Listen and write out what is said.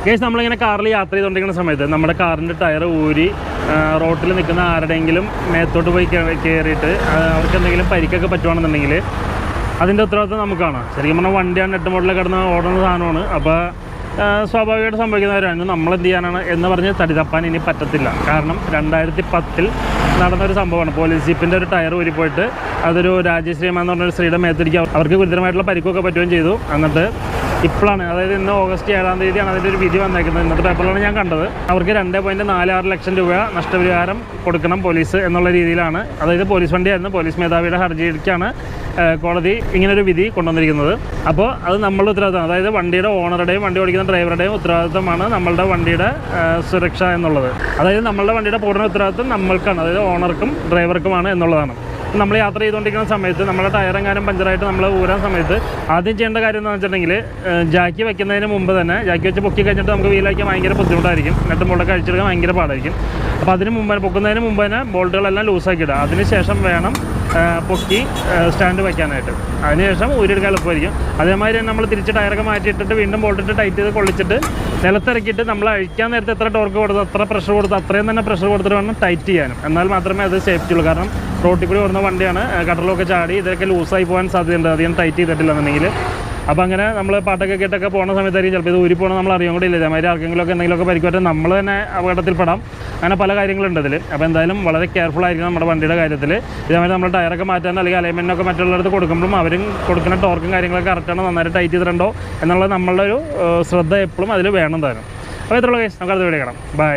Case നമ്മളിങ്ങനെ കാറിൽ യാത്ര ചെയ്തുകൊണ്ടിരിക്കുന്ന സമയത്ത് നമ്മുടെ കാറിൻ്റെ ടയർ ഊരി റോട്ടിൽ നിൽക്കുന്ന ആരുടെയെങ്കിലും മേത്തോട്ട് പോയി കയറിയിട്ട് അവർക്ക് എന്തെങ്കിലും പരിക്കൊക്കെ പറ്റുവാണെന്നുണ്ടെങ്കിൽ അതിൻ്റെ ഉത്തരവാദിത്വം നമുക്കാണ്. ശരിക്കും പറഞ്ഞാൽ വണ്ടിയാണ് 8 മോഡലിൽ കിടന്ന് ഓടുന്ന സാധനമാണ്. അപ്പോൾ സ്വാഭാവികമായിട്ട് സംഭവിക്കുന്നവരാണ്. നമ്മളെന്ത് ചെയ്യാനാണ് എന്ന് പറഞ്ഞ് തടി തപ്പാൻ ഇനി പറ്റത്തില്ല. കാരണം 2010 നടന്നൊരു സംഭവമാണ്. പോലീസ് ജീപ്പിൻ്റെ ഒരു ടയർ ഊരിപ്പോയിട്ട് അതൊരു രാജശ്രീമ എന്ന് പറഞ്ഞൊരു സ്ത്രീയുടെ മേത്തിരിക്കുക അവർക്ക് ഗുരുതരമായിട്ടുള്ള പരിക്കൊക്കെ പറ്റുകയും ചെയ്തു. എന്നിട്ട് ഇപ്പോഴാണ്, അതായത് ഇന്ന് ഓഗസ്റ്റ് 7-ാം തീയതിയാണ് അതിൻ്റെ ഒരു വിധി വന്നേക്കുന്നത്. ഇന്നത്തെ പേപ്പറിലാണ് ഞാൻ കണ്ടത്. അവർക്ക് 2.46 ലക്ഷം രൂപ നഷ്ടപരിഹാരം കൊടുക്കണം പോലീസ് എന്നുള്ള രീതിയിലാണ്. അതായത് പോലീസ് വണ്ടിയായിരുന്നു. പോലീസ് മേധാവിയുടെ ഹർജിക്കാണ് കോടതി ഇങ്ങനൊരു വിധി കൊണ്ടുവന്നിരിക്കുന്നത്. അപ്പോൾ അത് നമ്മളുടെ ഉത്തരവാദിത്തമാണ്. അതായത് വണ്ടിയുടെ ഓണറുടെയും വണ്ടി ഓടിക്കുന്ന ഡ്രൈവറുടെയും ഉത്തരവാദിത്തമാണ് നമ്മളുടെ വണ്ടിയുടെ സുരക്ഷ എന്നുള്ളത്. അതായത് നമ്മളുടെ വണ്ടിയുടെ പൂർണ്ണ ഉത്തരവാദിത്തം നമ്മൾക്കാണ്, അതായത് ഓണർക്കും ഡ്രൈവർക്കുമാണ് എന്നുള്ളതാണ്. നമ്മൾ യാത്ര ചെയ്തുകൊണ്ടിരിക്കുന്ന സമയത്ത് നമ്മുടെ ടയറെങ്ങാനും പഞ്ചറായിട്ട് നമ്മൾ ഊരാൻ സമയത്ത് ആദ്യം ചെയ്യേണ്ട കാര്യം എന്ന് വെച്ചിട്ടുണ്ടെങ്കിൽ ജാക്കി വയ്ക്കുന്നതിന് മുമ്പ് തന്നെ ജാക്കി വെച്ച് പൊക്കി കഴിഞ്ഞിട്ട് നമുക്ക് വീലാക്കാൻ ഭയങ്കര ബുദ്ധിമുട്ടായിരിക്കും. എന്നിട്ട് ബോൾട്ടൊക്കെ അഴിച്ചെടുക്കാൻ ഭയങ്കര പാടായിരിക്കും. അപ്പോൾ അതിന് മുമ്പ് പൊക്കുന്നതിന് മുമ്പ് തന്നെ ബോൾട്ടുകളെല്ലാം ലൂസാക്കി ഇടുക. അതിനുശേഷം വേണം പൊക്കി സ്റ്റാൻഡ് വയ്ക്കാനായിട്ട്. അതിനുശേഷം ഊരിയെടുക്കാൻ എളുപ്പമായിരിക്കും. അതേമാതിരി നമ്മൾ തിരിച്ച് ടയറൊക്കെ മാറ്റിയിട്ടിട്ട് വീണ്ടും ബോൾട്ടിട്ട് ടൈറ്റ് ചെയ്ത് കൊള്ളിച്ചിട്ട് നിലത്തിറക്കിയിട്ട് നമ്മൾ അഴിക്കാൻ നേരത്തെ എത്ര ടോർക്ക് കൊടുത്ത് അത്ര പ്രഷർ കൊടുത്ത് അത്രയും തന്നെ പ്രഷർ കൊടുത്തിട്ട് വേണം ടൈറ്റ് ചെയ്യാനും. എന്നാൽ മാത്രമേ അത് സേഫ്റ്റി ഉള്ളൂ. കാരണം റോട്ടിൽ കൂടി വരുന്ന വണ്ടിയാണ്, കട്ടറിലൊക്കെ ചാടി ഇതൊക്കെ ലൂസായി പോകാൻ സാധ്യതയുണ്ട് അധികം ടൈറ്റ് ചെയ്തിട്ടില്ലെന്നുണ്ടെങ്കിൽ. അപ്പോൾ അങ്ങനെ നമ്മൾ പാട്ടൊക്കെ കേട്ടൊക്കെ പോകുന്ന സമയത്തായിരിക്കും ചിലപ്പോൾ ഇത് ഊരി പോകണം നമ്മൾ അറിയാൻ കൂടി ഇല്ല. അതേമാതിരി ആർക്കെങ്കിലുമൊക്കെ എന്തെങ്കിലുമൊക്കെ പരിക്കുപറ്റാൻ നമ്മൾ തന്നെ അപകടത്തിൽപ്പെടാം. അങ്ങനെ പല കാര്യങ്ങളുണ്ട് അതിൽ. അപ്പോൾ എന്തായാലും വളരെ കെയർഫുൾ ആയിരിക്കണം നമ്മുടെ വണ്ടിയുടെ കാര്യത്തിൽ. ഇതേമാതിരി നമ്മൾ ടയറൊക്കെ മാറ്റാൻ അല്ലെങ്കിൽ അലൈൻമെൻറ്റൊക്കെ മറ്റുള്ളവർക്ക് കൊടുക്കുമ്പോഴും അവരും കൊടുക്കുന്ന ടോർക്കും കാര്യങ്ങളൊക്കെ കറക്റ്റാണ്, നന്നായിട്ട് ടൈറ്റ് ചെയ്തിട്ടുണ്ടോ എന്നുള്ളത് നമ്മളുടെ ഒരു ശ്രദ്ധ എപ്പോഴും അതിൽ വേണം താനും. അപ്പോൾ ഇത്രയുള്ള കേസ് നമുക്ക് അടുത്ത വീഡിയോ കാണാം. ബൈ.